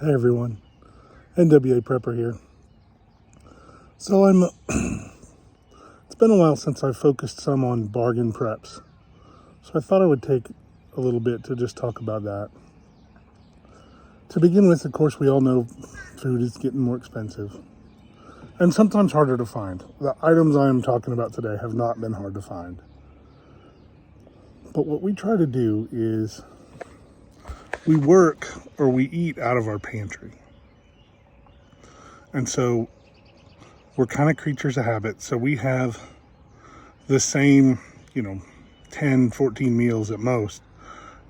Hey everyone, NWA Prepper here. So it's been a while since I focused some on bargain preps. So I thought I would take a little bit to just talk about that. To begin with, of course, we all know food is getting more expensive and sometimes harder to find. The items I am talking about today have not been hard to find. But what we try to do is we work or we eat out of our pantry. And so we're kind of creatures of habit. So we have the same, 10, 14 meals at most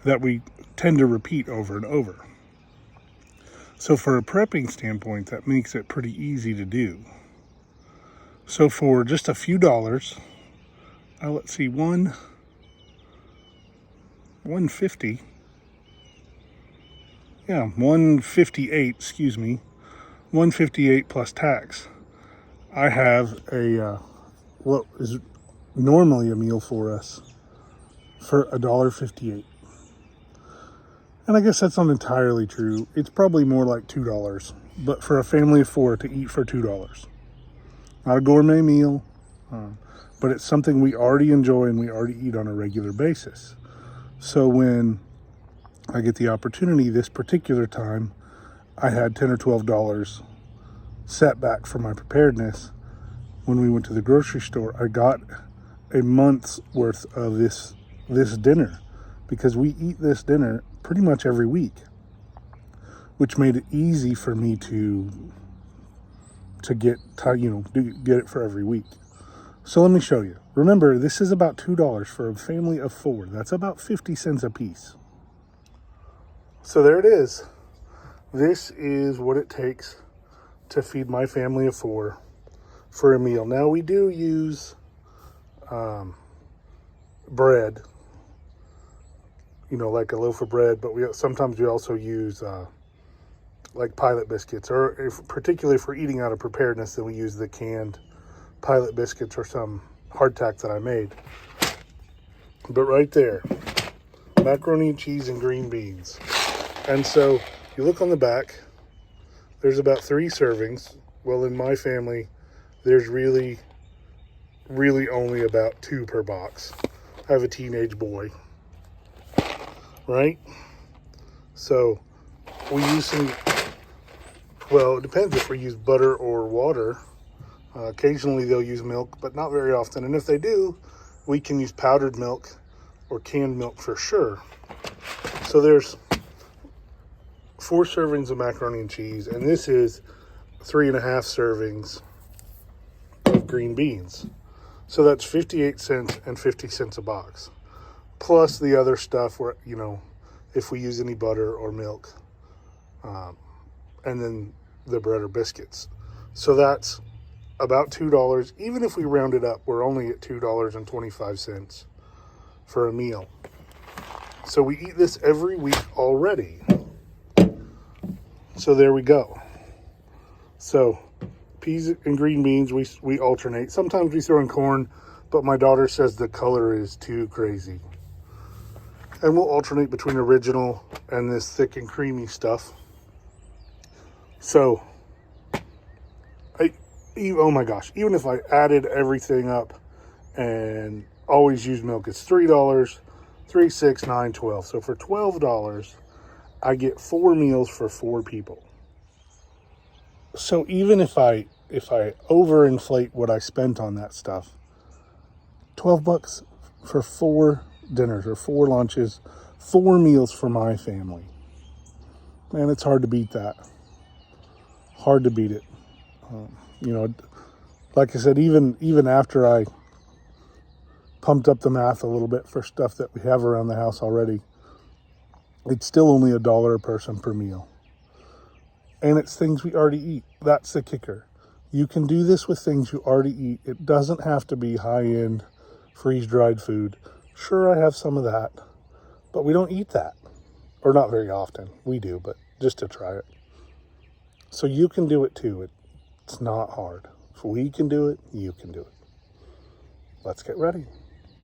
that we tend to repeat over and over. So for a prepping standpoint, that makes it pretty easy to do. So for just a few dollars, let's see, 150. Yeah, 158, excuse me. 158 plus tax. I have what is normally a meal for us for $1.58. And I guess that's not entirely true. It's probably more like $2, but for a family of four to eat for $2. Not a gourmet meal, but it's something we already enjoy and we already eat on a regular basis. So when I get the opportunity this particular time, I had $10 or $12 set back for my preparedness. When we went to the grocery store, I got a month's worth of this dinner, because we eat this dinner pretty much every week, which made it easy for me to get it for every week. So let me show you. Remember, this is about $2 for a family of four. That's about 50 cents a piece. So there it is. This is what it takes to feed my family of four for a meal. Now we do use bread, like a loaf of bread, but sometimes we also use like Pilot biscuits, or particularly if we're eating out of preparedness, then we use the canned Pilot biscuits or some hardtack that I made. But right there, macaroni and cheese and green beans. And so you look on the back, there's about 3 servings. Well, in my family, there's really only about 2 per box. I have a teenage boy, right? So we use it depends if we use butter or water. Occasionally they'll use milk, but not very often. And if they do, we can use powdered milk or canned milk for sure. So there's 4 servings of macaroni and cheese, and this is 3.5 servings of green beans. So that's 58 cents and 50 cents a box, plus the other stuff where, if we use any butter or milk, and then the bread or biscuits. So that's about $2. Even if we round it up, we're only at $2.25 for a meal. So we eat this every week already. So there we go. So peas and green beans, we alternate. Sometimes we throw in corn, but my daughter says the color is too crazy. And we'll alternate between original and this thick and creamy stuff. So, oh my gosh, even if I added everything up and always use milk, it's $3, $3, $6, $9, $12. So for $12, I get 4 meals for 4 people. So even if I overinflate what I spent on that stuff, $12 for 4 dinners or 4 lunches, 4 meals for my family. Man, it's hard to beat that. Hard to beat it. Like I said, even after I pumped up the math a little bit for stuff that we have around the house already, it's still only $1 a person per meal. And it's things we already eat. That's the kicker. You can do this with things you already eat. It doesn't have to be high-end, freeze-dried food. Sure, I have some of that, but we don't eat that. Or not very often. We do, but just to try it. So you can do it too. It's not hard. If we can do it, you can do it. Let's get ready.